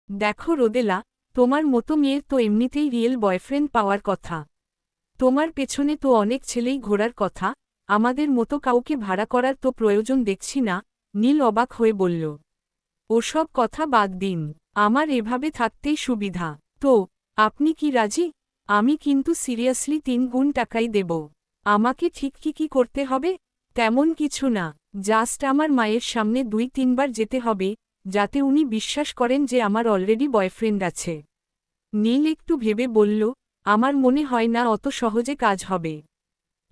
দেখো রোদেলা, তোমার মতো মেয়ের তো এমনিতেই রিয়েল বয়ফ্রেন্ড পাওয়ার কথা। তোমার পেছনে তো অনেক ছেলেই ঘোরার কথা, আমাদের মতো কাউকে ভাড়া করার তো প্রয়োজন দেখছি না। নীল অবাক হয়ে বলল, ওসব কথা বাদ দিন, আমার এভাবে থাকতেই সুবিধা। তো আপনি কি রাজি? আমি কিন্তু সিরিয়াসলি 3 গুণ টাকাই দেব। আমাকে ঠিক কি করতে হবে? তেমন কিছু না, জাস্ট আমার মায়ের সামনে 2-3 বার যেতে হবে, যাতে উনি বিশ্বাস করেন যে আমার অলরেডি বয়ফ্রেন্ড আছে। নীল একটু ভেবে বলল, আমার মনে হয় না অত সহজে কাজ হবে।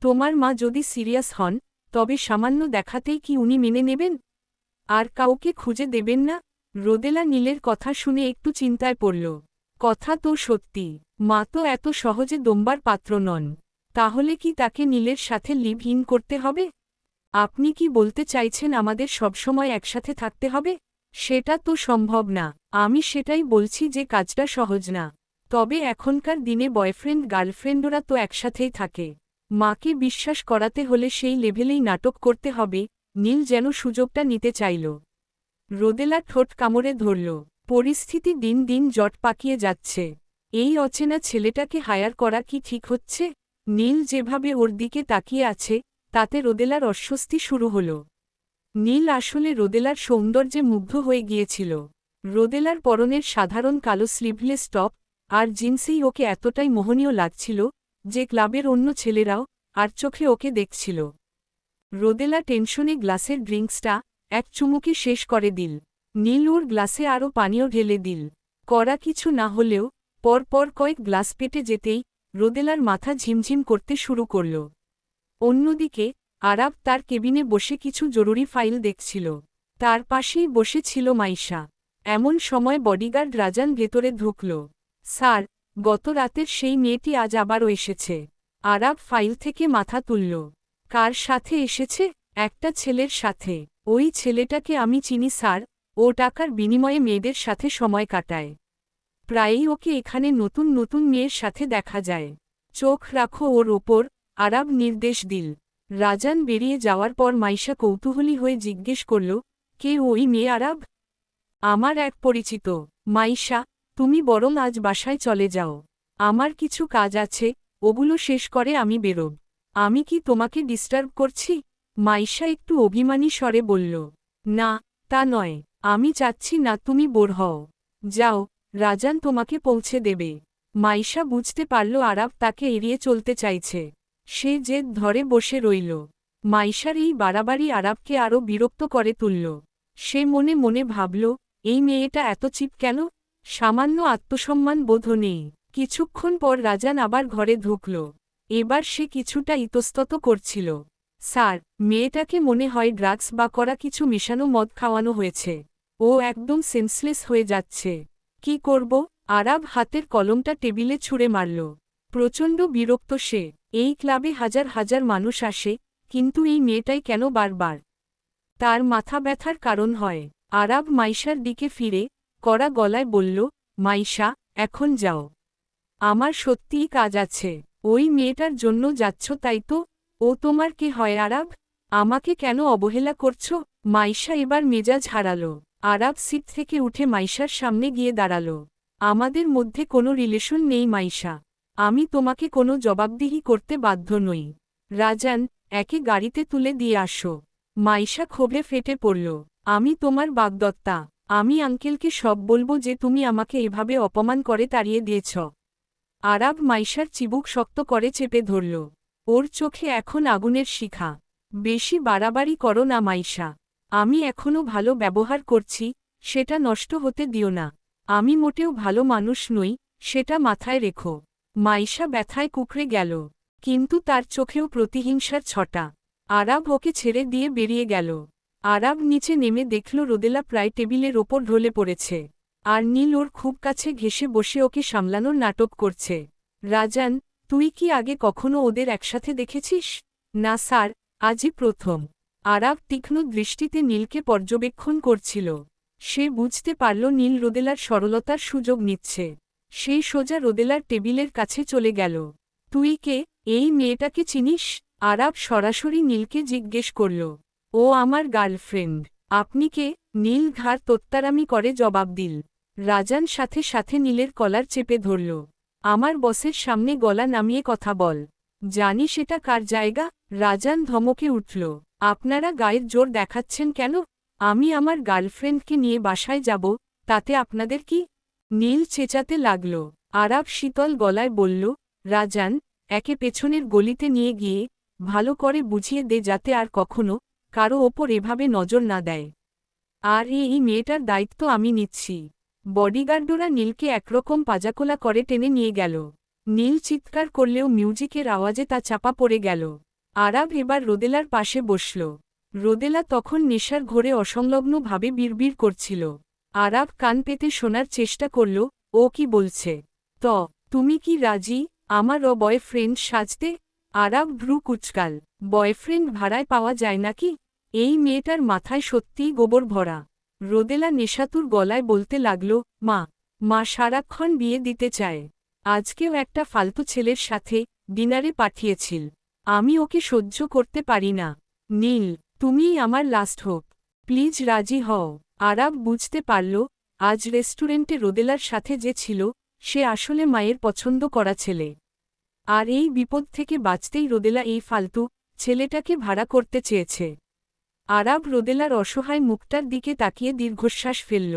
তোমার মা যদি সিরিয়াস হন, তবে সামান্য দেখাতেই কি উনি মেনে নেবেন? আর কাউকে খুঁজে দেবেন না? রোদেলা নীলের কথা শুনে একটু চিন্তায় পড়ল। কথা তো সত্যি, মা তো এত সহজে দমবার পাত্র নন। তাহলে কি তাকে নীলের সাথে লিভ ইন করতে হবে? আপনি কি বলতে চাইছেন আমাদের সবসময় একসাথে থাকতে হবে? সেটা তো সম্ভব না। আমি সেটাই বলছি যে কাজটা সহজ না। তবে এখনকার দিনে বয়ফ্রেন্ড গার্লফ্রেন্ডরা তো একসাথেই থাকে। মাকে বিশ্বাস করাতে হলে সেই লেভেলেই নাটক করতে হবে। নীল যেন সুযোগটা নিতে চাইল। রোদেলা ঠোঁট কামড়ে ধরল। পরিস্থিতি দিন দিন জট পাকিয়ে যাচ্ছে। এই অচেনা ছেলেটাকে হায়ার করা কি ঠিক হচ্ছে? নীল যেভাবে ওর দিকে তাকিয়ে আছে, তাতে রোদেলার অস্বস্তি শুরু হল। নীল আসলে রোদেলার সৌন্দর্যে মুগ্ধ হয়ে গিয়েছিল। রোদেলার পরনের সাধারণ কালো স্লিভলেস টপ আর জিন্সেই ওকে এতটাই মোহনীয় লাগছিল যে ক্লাবের অন্য ছেলেরাও আর চোখে ওকে দেখছিল। রোদেলা টেনশনে গ্লাসের ড্রিঙ্কসটা এক চুমুকে শেষ করে দিল। নীল ওর গ্লাসে আরও পানীয় ঢেলে দিল। করা কিছু না হলেও পরপর কয়েক গ্লাস পেটে যেতেই রোদেলার মাথা ঝিমঝিম করতে শুরু করল। অন্যদিকে আরাব তার কেবিনে বসে কিছু জরুরি ফাইল দেখছিল। তার পাশেই বসে ছিল মাইশা। এমন সময় বডিগার্ড রাজান ভেতরে ঢুকল। স্যার, গত রাতের সেই মেয়েটি আজ আবারও এসেছে। আরাব ফাইল থেকে মাথা তুলল। কার সাথে এসেছে? একটা ছেলের সাথে। ওই ছেলেটাকে আমি চিনি স্যার, ও টাকার বিনিময়ে মেয়েদের সাথে সময় কাটায়। প্রায়ই ওকে এখানে নতুন নতুন মেয়ের সাথে দেখা যায়। চোখ রাখো ওর ওপর, আরাব নির্দেশ দিল। রাজান বেরিয়ে যাওয়ার পর মাইশা কৌতূহলী হয়ে জিজ্ঞেস করল, কে ওই মেয়ে আরাব? আমার এক পরিচিত। মাইশা, তুমি বরং আজ বাসায় চলে যাও। আমার কিছু কাজ আছে, ওগুলো শেষ করে আমি বেরোব। আমি কি তোমাকে ডিস্টার্ব করছি? মাইশা একটু অভিমানী স্বরে বলল, না, তা নয়। আমি চাচ্ছি না তুমি বোর হও। যাও, রাজান তোমাকে পৌঁছে দেবে। মাইশা বুঝতে পারল আরাব তাকে এড়িয়ে চলতে চাইছে। সে জেদ ধরে বসে রইল। মাইশার এই বাড়াবাড়ি আরাবকে আরও বিরক্ত করে তুলল। সে মনে মনে ভাবল, এই মেয়েটা এত চিপ কেন? সামান্য আত্মসম্মান বোধও নেই। কিছুক্ষণ পর রাজান আবার ঘরে ঢুকল। এবার সে কিছুটা ইতস্তত করছিল। স্যার, মেয়েটাকে মনে হয় ড্রাগস বা করা কিছু মেশানো মদ খাওয়ানো হয়েছে। ও একদম সেন্সলেস হয়ে যাচ্ছে। কি করব? আরাব হাতের কলমটা টেবিলে ছুঁড়ে মারল। প্রচণ্ড বিরক্ত সে। এই ক্লাবে হাজার হাজার মানুষ আসে, কিন্তু এই মেয়েটাই কেন বারবার তার মাথা ব্যথার কারণ হয়। আরাব মাইশার দিকে ফিরে কড়া গলায় বলল, মাইশা, এখন যাও। আমার সত্যিই কাজ আছে। ওই মেয়েটার জন্য যাচ্ছ তাই তো? ও তোমার কে হয় আরাব? আমাকে কেন অবহেলা করছ? মাইশা এবার মেজাজ হারাল। আরাব সিট থেকে উঠে মাইশার সামনে গিয়ে দাঁড়াল। আমাদের মধ্যে কোনো রিলেশন নেই মাইশা। আমি তোমাকে কোনো জবাবদিহি করতে বাধ্য নই। রাজান, একে গাড়িতে তুলে দিয়ে আসো। মাইশা ক্ষোভে ফেটে পড়ল। আমি তোমার বাগদত্তা। আমি আঙ্কেলকে সব বলবো যে তুমি আমাকে এভাবে অপমান করে তাড়িয়ে দিয়েছ। আরাব মাইশার চিবুক শক্ত করে চেপে ধরল। ওর চোখে এখন আগুনের শিখা। বেশি বাড়াবাড়ি করো না মাইশা। আমি এখনও ভালো ব্যবহার করছি, সেটা নষ্ট হতে দিও না। আমি মোটেও ভালো মানুষ নই, সেটা মাথায় রেখো। মাইশা ব্যথায় কুঁকড়ে গেল। কিন্তু তার চোখেও প্রতিহিংসার ছটা। আরাব ওকে ছেড়ে দিয়ে বেরিয়ে গেল। আরাব নিচে নেমে দেখল রোদেলা প্রায় টেবিলের ওপর ঢলে পড়েছে। আর নীল ওর খুব কাছে ঘেঁষে বসে ওকে সামলানোর নাটক করছে। রাজান, তুই কি আগে কখনো ওদের একসাথে দেখেছিস? না স্যার, আজই প্রথম। আরাব তীক্ষ্ণ দৃষ্টিতে নীলকে পর্যবেক্ষণ করছিল। সে বুঝতে পারল নীল রোদেলার সরলতার সুযোগ নিচ্ছে। সেই সোজা রোদেলার টেবিলের কাছে চলে গেল। তুই কে? এই মেয়েটাকে চিনিস? আরাব সরাসরি নীলকে জিজ্ঞেস করল। ও আমার গার্লফ্রেন্ড। আপনি কে? নীল ঘাড় তোত্তারামি করে জবাব দিল। রাজান সাথে সাথে নীলের কলার চেপে ধরল। আমার বসের সামনে গলা নামিয়ে কথা বল। জানি সেটা কার জায়গা? রাজান ধমকে উঠল। আপনারা গায়ের জোর দেখাচ্ছেন কেন? আমি আমার গার্লফ্রেন্ডকে নিয়ে বাসায় যাব, তাতে আপনাদের কি? নীল চেঁচাতে লাগল। আরাব শীতল গলায় বলল, রাজান, একে পেছনের গলিতে নিয়ে গিয়ে ভালো করে বুঝিয়ে দে যাতে আর কখনো কারো ওপর এভাবে নজর না দেয়। আর এই মেয়েটার দায়িত্ব আমি নিচ্ছি। বডিগার্ডরা নীলকে একরকম পাজাকোলা করে টেনে নিয়ে গেল। নীল চিৎকার করলেও মিউজিকের আওয়াজে তা চাপা পড়ে গেল। আরাব এবার রোদেলার পাশে বসল। রোদেলা তখন নেশার ঘোরে অসংলগ্নভাবে বিড়বিড় করছিল। আরাব কান পেতে শোনার চেষ্টা করল, ও কি বলছে। তুমি কি রাজি আমার বয়ফ্রেন্ড সাজতে? আরাব ভ্রু কুচকাল। বয়ফ্রেন্ড ভাড়ায় পাওয়া যায় নাকি? এই মেয়েটার মাথায় সত্যিই গোবর ভরা। রোদেলা নেশাতুর গলায় বলতে লাগল, মা সারাক্ষণ বিয়ে দিতে চায়। আজকেও একটা ফালতু ছেলের সাথে ডিনারে পাঠিয়েছিল। আমি ওকে সহ্য করতে পারি না। নীল, তুমিই আমার লাস্ট হোপ। প্লিজ রাজি হও। আরাব বুঝতে পারল, আজ রেস্টুরেন্টে রোদেলার সাথে যে ছিল সে আসলে মায়ের পছন্দ করা ছেলে। আর এই বিপদ থেকে বাঁচতেই রোদেলা এই ফালতু ছেলেটাকে ভাড়া করতে চেয়েছে। আরাব রোদেলার অসহায় মুখটার দিকে তাকিয়ে দীর্ঘশ্বাস ফেলল।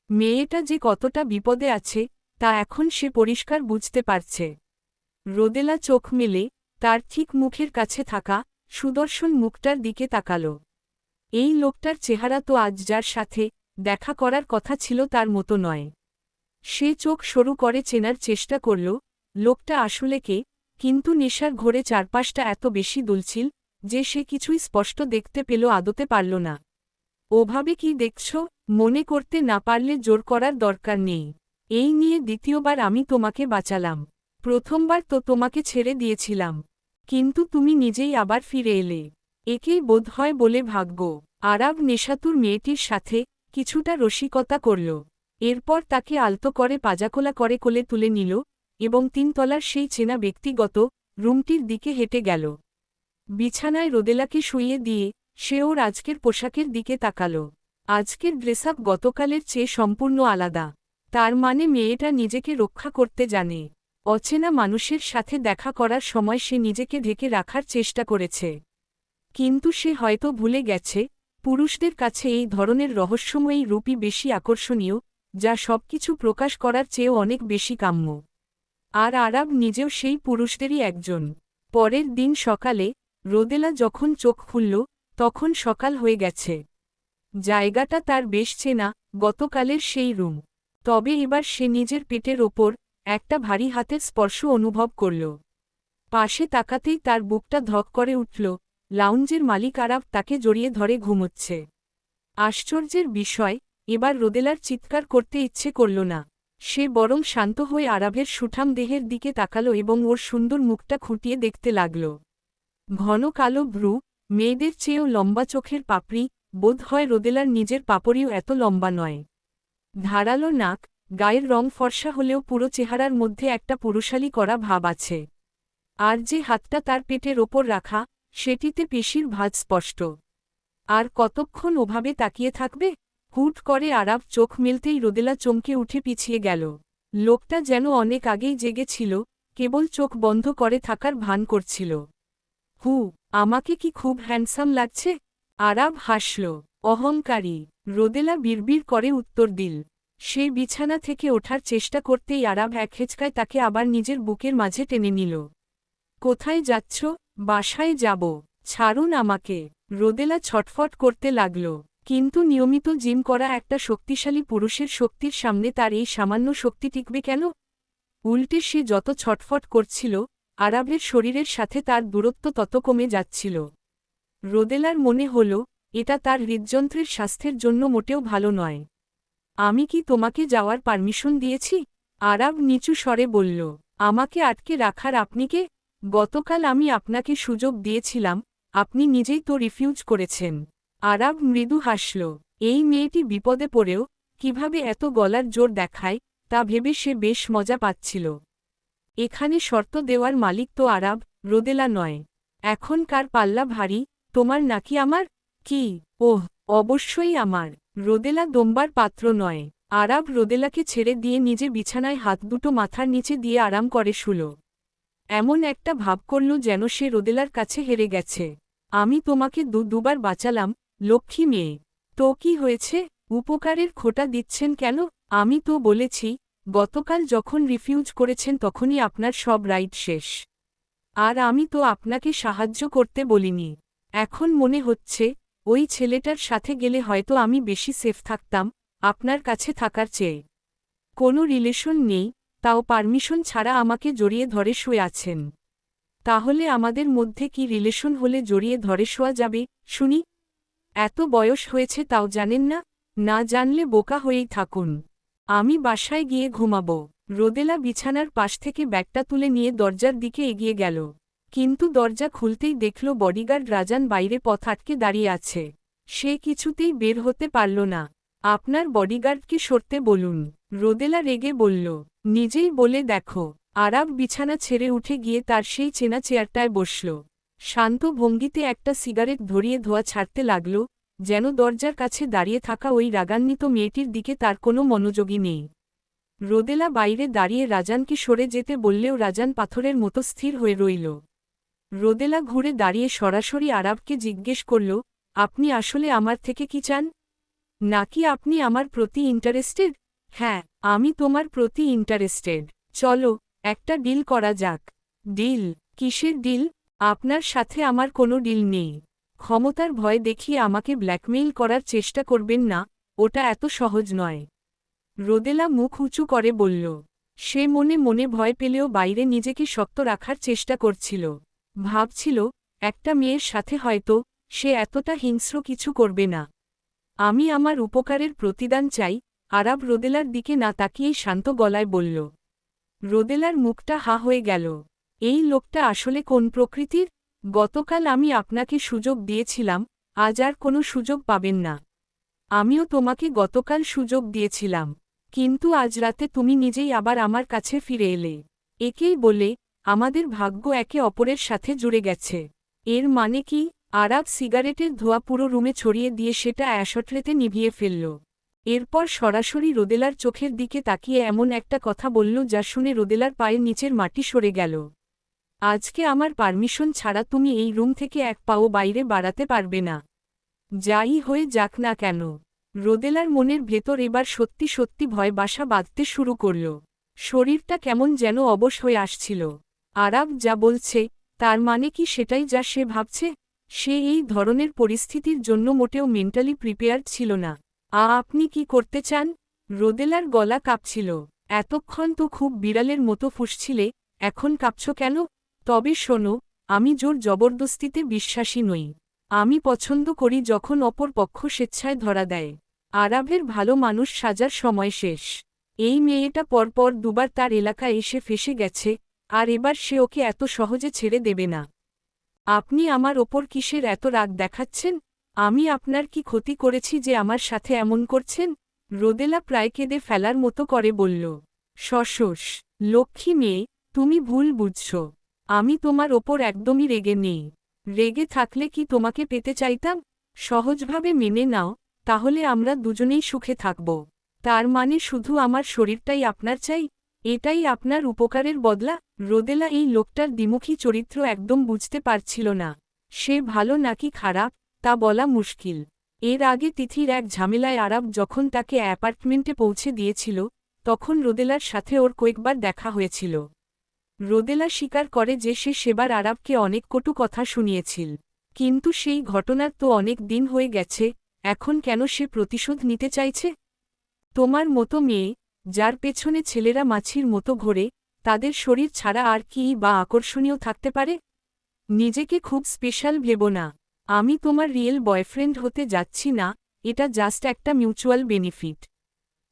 মেয়েটা যে কতটা বিপদে আছে তা এখন সে পরিষ্কার বুঝতে পারছে। রোদেলা চোখ মেলে তার ঠিক মুখের কাছে থাকা সুদর্শন মুখটার দিকে তাকাল। এই লোকটার চেহারা তো আজ যার সাথে দেখা করার কথা ছিল তার মতো নয়। সে চোখ সরু করে চেনার চেষ্টা করল লোকটা আসলে কে, কিন্তু নেশার ঘোরে চারপাশটা এত বেশি দুলছিল যে সে কিছুই স্পষ্ট দেখতে পেল আদতে পারল না। ওভাবে কি দেখছ? মনে করতে না পারলে জোর করার দরকার নেই। এই নিয়ে দ্বিতীয়বার আমি তোমাকে বাঁচালাম। প্রথমবার তো তোমাকে ছেড়ে দিয়েছিলাম, কিন্তু তুমি নিজেই আবার ফিরে এলে। একেই বোধ হয় বলে ভাগ্য। আরাব নেশাতুর মেয়েটির সাথে কিছুটা রসিকতা করল। এরপর তাকে আলতো করে পাজাকোলা করে কোলে তুলে নিল এবং 3 তলার সেই চেনা ব্যক্তিগত রুমটির দিকে হেঁটে গেল। বিছানায় রোদেলাকে শুইয়ে দিয়ে সে ওর আজকের পোশাকের দিকে তাকাল। আজকের ড্রেসআপ গতকালের চেয়ে সম্পূর্ণ আলাদা। তার মানে মেয়েটা নিজেকে রক্ষা করতে জানে। অচেনা মানুষের সাথে দেখা করার সময় সে নিজেকে ঢেকে রাখার চেষ্টা করেছে। কিন্তু সে হয়তো ভুলে গেছে, পুরুষদের কাছে এই ধরনের রহস্যময়ী রূপই বেশি আকর্ষণীয়, যা সবকিছু প্রকাশ করার চেয়েও অনেক বেশি কাম্য। আর আরাব নিজেও সেই পুরুষদেরই একজন। পরের দিন সকালে রোদেলা যখন চোখ খুলল তখন সকাল হয়ে গেছে। জায়গাটা তার বেশ চেনা, গতকালের সেই রুম। তবে এবার সে নিজের পেটের ওপর একটা ভারী হাতের স্পর্শ অনুভব করল। পাশে তাকাতেই তার বুকটা ধক করে উঠল। লাউঞ্জের মালিক আরাব তাকে জড়িয়ে ধরে ঘুমোচ্ছে। আশ্চর্যের বিষয়, এবার রোদেলার চিৎকার করতে ইচ্ছে করল না। সে বরং শান্ত হয়ে আরাবের সুঠাম দেহের দিকে তাকাল এবং ওর সুন্দর মুখটা খুঁটিয়ে দেখতে লাগল। ঘন কালো ভ্রু, মেয়েদের চেয়েও লম্বা চোখের পাপড়ি, বোধ হয় রোদেলার নিজের পাপড়িও এত লম্বা নয়। ধারালো নাক, গায়ের রং ফর্সা হলেও পুরো চেহারার মধ্যে একটা পুরুষালী করা ভাব আছে। আর যে হাতটা তার পেটের ওপর রাখা, সেটিতে পেশির ভাঁজ স্পষ্ট। আর কতক্ষণ ওভাবে তাকিয়ে থাকবে? হুট করে আরাব চোখ মেলতেই রোদেলা চমকে উঠে পিছিয়ে গেল। লোকটা যেন অনেক আগেই জেগেছিল, কেবল চোখ বন্ধ করে থাকার ভান করছিল। আমাকে কি খুব হ্যান্ডসাম লাগছে? আরাব হাসল। অহংকারী। রোদেলা বিড়বিড় করে উত্তর দিল। সে বিছানা থেকে ওঠার চেষ্টা করতেই আরাব এক হেঁচকায় তাকে আবার নিজের বুকের মাঝে টেনে নিল। কোথায় যাচ্ছ? বাসায় যাব। ছাড়ুন আমাকে। রোদেলা ছটফট করতে লাগল। কিন্তু নিয়মিত জিম করা একটা শক্তিশালী পুরুষের শক্তির সামনে তার এই সামান্য শক্তি টিকবে কেন? উল্টে সে যত ছটফট করছিল, আরাবের শরীরের সাথে তার দূরত্ব তত কমে যাচ্ছিল। রোদেলার মনে হল, এটা তার হৃদযন্ত্রের স্বাস্থ্যের জন্য মোটেও ভালো নয়। আমি কি তোমাকে যাওয়ার পারমিশন দিয়েছি? আরাব নিচু স্বরে বলল। আমাকে আটকে রাখার আপনি কে? গতকাল আমি আপনাকে সুযোগ দিয়েছিলাম, আপনি নিজেই তো রিফিউজ করেছেন। আরাব মৃদু হাসল। এই মেয়েটি বিপদে পড়েও কিভাবে এত গলার জোর দেখায় তা ভেবে সে বেশ মজা পাচ্ছিল। এখানে শর্ত দেওয়ার মালিক তো আরাব, রোদেলা নয়। এখন কার পাল্লা ভারী, তোমার নাকি আমার? কি? ওহ, অবশ্যই আমার। রোদেলা দম্বার পাত্র নয়। আরাব রোদেলাকে ছেড়ে দিয়ে নিজে বিছানায় হাত দুটো মাথার নিচে দিয়ে আরাম করে শুল। এমন একটা ভাব করল যেন সে রোদেলার কাছে হেরে গেছে। আমি তোমাকে দুবার বাঁচালাম, লক্ষ্মী মেয়ে। তো কি হয়েছে? উপকারের খোঁটা দিচ্ছেন কেন? আমি তো বলেছি, গতকাল যখন রিফিউজ করেছেন তখনই আপনার সব রাইট শেষ। আর আমি তো আপনাকে সাহায্য করতে বলিনি। এখন মনে হচ্ছে ওই ছেলেটার সাথে গেলে হয়তো আমি বেশি সেফ থাকতাম আপনার কাছে থাকার চেয়ে। কোনো রিলেশন নেই, তাও পারমিশন ছাড়া আমাকে জড়িয়ে ধরে শুয়ে আছেন। তাহলে আমাদের মধ্যে কি রিলেশন হলে জড়িয়ে ধরে শোয়া যাবে শুনি? এত বয়স হয়েছে তাও জানেন না? না জানলে বোকা হয়েই থাকুন। আমি বাসায় গিয়ে ঘুমাব। রোদেলা বিছানার পাশ থেকে ব্যাগটা তুলে নিয়ে দরজার দিকে এগিয়ে গেল। কিন্তু দরজা খুলতেই দেখল বডিগার্ড রাজান বাইরে পথ আটকে দাঁড়িয়ে আছে। সে কিছুতেই বের হতে পারল না। আপনার বডিগার্ডকে সরতে বলুন, রোদেলা রেগে বলল। নিজেই বলে দেখো। আরাব বিছানা ছেড়ে উঠে গিয়ে তার সেই চেনা চেয়ারটায় বসল। শান্ত ভঙ্গিতে একটা সিগারেট ধরিয়ে ধোয়া ছাড়তে লাগল, যেন দরজার কাছে দাঁড়িয়ে থাকা ওই রাগান্বিত মেয়েটির দিকে তার কোনো মনোযোগী নেই। রোদেলা বাইরে দাঁড়িয়ে রাজানকে সরে যেতে বললেও রাজান পাথরের মতো স্থির হয়ে রইল। রোদেলা ঘুরে দাঁড়িয়ে সরাসরি আরাবকে জিজ্ঞেস করল, আপনি আসলে আমার থেকে কি চান? নাকি আপনি আমার প্রতি ইন্টারেস্টেড? হ্যাঁ, আমি তোমার প্রতি ইন্টারেস্টেড। চলো, একটা ডিল করা যাক। ডিল? কিসের ডিল? আপনার সাথে আমার কোনো ডিল নেই। ক্ষমতার ভয় দেখিয়ে আমাকে ব্ল্যাকমেইল করার চেষ্টা করবেন না, ওটা এত সহজ নয়। রোদেলা মুখ উঁচু করে বলল। সে মনে মনে ভয় পেলেও বাইরে নিজেকে শক্ত রাখার চেষ্টা করছিল। ভাবছিল, একটা মেয়ের সাথে হয়তো সে এতটা হিংস্র কিছু করবে না। আমি আমার উপকারের প্রতিদান চাই, আরাব রোদেলার দিকে না তাকিয়েই শান্ত গলায় বলল। রোদেলার মুখটা হা হয়ে গেল। এই লোকটা আসলে কোন প্রকৃতির? গতকাল আমি আপনাকে সুযোগ দিয়েছিলাম, আজ আর কোনো সুযোগ পাবেন না। আমিও তোমাকে গতকাল সুযোগ দিয়েছিলাম, কিন্তু আজ রাতে তুমি নিজেই আবার আমার কাছে ফিরে এলে। একেই বলে আমাদের ভাগ্য একে অপরের সাথে জুড়ে গেছে। এর মানে কি? আরাব সিগারেটের ধোঁয়া পুরো রুমে ছড়িয়ে দিয়ে সেটা অ্যাশট্রেতে নিভিয়ে ফেলল। এরপর সরাসরি রোদেলার চোখের দিকে তাকিয়ে এমন একটা কথা বলল যা শুনে রোদেলার পায়ের নিচের মাটি সরে গেল। আজকে আমার পারমিশন ছাড়া তুমি এই রুম থেকে এক পাও বাইরে বাড়াতে পারবে না, যাই হয়ে যাক না কেন। রোদেলার মনের ভেতর এবার সত্যি সত্যি ভয় বাসা বাঁধতে শুরু করল। শরীরটা কেমন যেন অবশ হয়ে আসছিল। আরাব যা বলছে, তার মানে কি সেটাই যা সে ভাবছে? সে এই ধরনের পরিস্থিতির জন্য মোটেও মেন্টালি প্রিপেয়ার্ড ছিল না। আপনি কি করতে চান? রোদেলার গলা কাঁপছিল। এতক্ষণ তো খুব বিড়ালের মতো ফুঁসছিলে, এখন কাঁপছ কেন? তবে শোনো, আমি জোর জবরদস্তিতে বিশ্বাসী নই। আমি পছন্দ করি যখন অপর পক্ষ স্বেচ্ছায় ধরা দেয়। আরাবের ভালো মানুষ সাজার সময় শেষ। এই মেয়েটা পরপর দুবার তার এলাকায় এসে ফেঁসে গেছে, আর এবার সে ওকে এত সহজে ছেড়ে দেবে না। আপনি আমার ওপর কিসের এত রাগ দেখাচ্ছেন? আমি আপনার কি ক্ষতি করেছি যে আমার সাথে এমন করছেন? রোদেলা প্রায় কেঁদে ফেলার মতো করে বলল। শশশ, লক্ষ্মী মেয়ে, তুমি ভুল বুঝছ। আমি তোমার ওপর একদমই রেগে নেই। রেগে থাকলে কি তোমাকে পেতে চাইতাম? সহজভাবে মেনে নাও, তাহলে আমরা দুজনেই সুখে থাকব। তার মানে শুধু আমার শরীরটাই আপনার চাই? এটাই আপনার উপকারের বদলা? রোদেলা এই লোকটার দ্বিমুখী চরিত্র একদম বুঝতে পারছিল না। সে ভালো নাকি খারাপ, তা বলা মুশকিল। এর আগে তিথির এক ঝামেলায় আরাব যখন তাকে অ্যাপার্টমেন্টে পৌঁছে দিয়েছিল, তখন রোদেলার সাথে ওর কয়েকবার দেখা হয়েছিল। রোদেলা স্বীকার করে যে সে সেবার আরাবকে অনেক কটু কথা শুনিয়েছিল। কিন্তু সেই ঘটনার তো অনেক দিন হয়ে গেছে, এখন কেন সে প্রতিশোধ নিতে চাইছে? তোমার মতো মেয়ে, যার পেছনে ছেলেরা মাছির মতো ঘোরে, তাদের শরীর ছাড়া আর কিই বা আকর্ষণীয় থাকতে পারে? নিজেকে খুব স্পেশাল ভেবো না। আমি তোমার রিয়েল বয়ফ্রেন্ড হতে যাচ্ছি না, এটা জাস্ট একটা মিউচুয়াল বেনিফিট।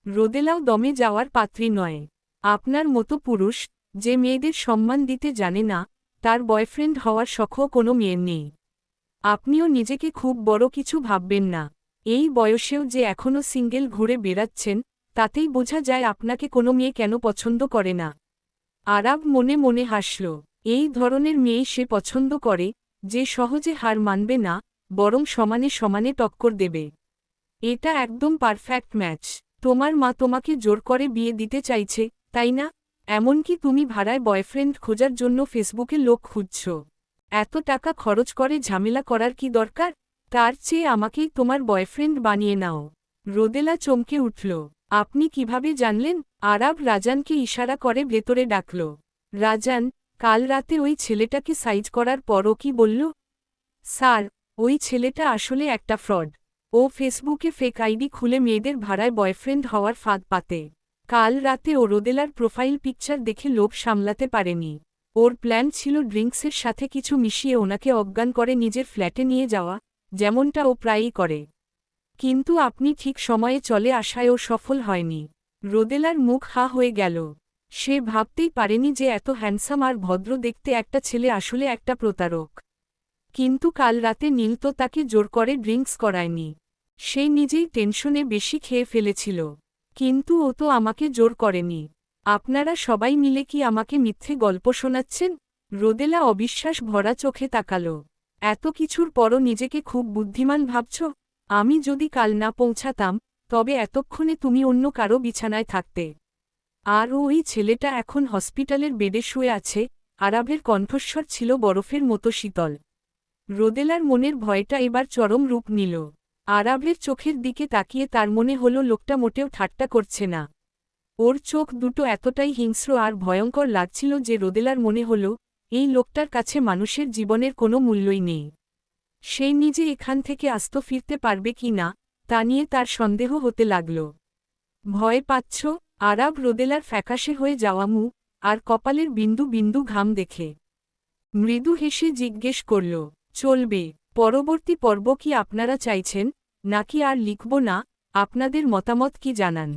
রোদেলাও দমে যাওয়ার পাত্রী নয়। আপনার মতো পুরুষ, যে মেয়েদের সম্মান দিতে জানে না, তার বয়ফ্রেন্ড হওয়ার শখও কোনো মেয়ের নেই। আপনিও নিজেকে খুব বড় কিছু ভাববেন না। এই বয়সেও যে এখনও সিঙ্গেল ঘুরে বেড়াচ্ছেন, তাতেই বোঝা যায় আপনাকে কোনো মেয়ে কেন পছন্দ করে না। আরাব মনে মনে হাসল। এই ধরনের মেয়ে সে পছন্দ করে, যে সহজে হার মানবে না, বরং সমানে সমানে টক্কর দেবে। এটা একদম পারফেক্ট ম্যাচ। তোমার মা তোমাকে জোর করে বিয়ে দিতে চাইছে, তাই না? এমনকি তুমি ভাড়ায় বয়ফ্রেন্ড খোঁজার জন্য ফেসবুকে লোক খুঁজছ। এত টাকা খরচ করে ঝামেলা করার কি দরকার? তার চেয়ে আমাকেই তোমার বয়ফ্রেন্ড বানিয়ে নাও। রোদেলা চমকে উঠল। আপনি কিভাবে জানলেন? আরাব রাজানকে ইশারা করে ভেতরে ডাকল। রাজান, কাল রাতে ওই ছেলেটাকে সাইজ করার পরও কি বলল? স্যার, ওই ছেলেটা আসলে একটা ফ্রড। ও ফেসবুকে ফেক আইডি খুলে মেয়েদের ভাড়ায় বয়ফ্রেন্ড হওয়ার ফাঁদ পাতে। কাল রাতে ও রোদেলার প্রোফাইল পিকচার দেখে লোভ সামলাতে পারেনি। ওর প্ল্যান ছিল ড্রিঙ্কসের সাথে কিছু মিশিয়ে ওনাকে অজ্ঞান করে নিজের ফ্ল্যাটে নিয়ে যাওয়া, যেমনটা ও প্রায়ই করে। কিন্তু আপনি ঠিক সময়ে চলে আসায় ও সফল হয়নি। রোদেলার মুখ হা হয়ে গেল। সে ভাবতেই পারেনি যে এত হ্যান্ডসাম আর ভদ্র দেখতে একটা ছেলে আসলে একটা প্রতারক। কিন্তু কাল রাতে নীল তো তাকে জোর করে ড্রিঙ্কস করায়নি। সে নিজেই টেনশনে বেশি খেয়ে ফেলেছিল। কিন্তু ও তো আমাকে জোর করেনি। আপনারা সবাই মিলে কি আমাকে মিথ্যে গল্প শোনাচ্ছেন? রোদেলা অবিশ্বাস ভরা চোখে তাকাল। এত কিছুর পরও নিজেকে খুব বুদ্ধিমান ভাবছ? আমি যদি কাল না পৌঁছাতাম, তবে এতক্ষণে তুমি অন্য কারো বিছানায় থাকতে। আর ওই ছেলেটা এখন হসপিটালের বেডে শুয়ে আছে। আরাবের কণ্ঠস্বর ছিল বরফের মতো শীতল। রোদেলার মনের ভয়টা এবার চরম রূপ নিল। আরাবের চোখের দিকে তাকিয়ে তার মনে হল লোকটা মোটেও ঠাট্টা করছে না। ওর চোখ দুটো এতটাই হিংস্র আর ভয়ঙ্কর লাগছিল যে রোদেলার মনে হল, এই লোকটার কাছে মানুষের জীবনের কোনো মূল্যই নেই। সে নিজে এখান থেকে আস্ত ফিরতে পারবে কি না, তা নিয়ে তার সন্দেহ হতে লাগল। ভয় পাচ্ছ? আরাব রোদেলার ফ্যাকাশে হয়ে যাওয়া মুখ আর কপালের বিন্দু বিন্দু ঘাম দেখে মৃদু হেসে জিজ্ঞেস করল, চলবে। পরবর্তী পর্ব কি আপনারা চাইছেন, নাকি আর লিখব না? আপনাদের মতামত কি জানান।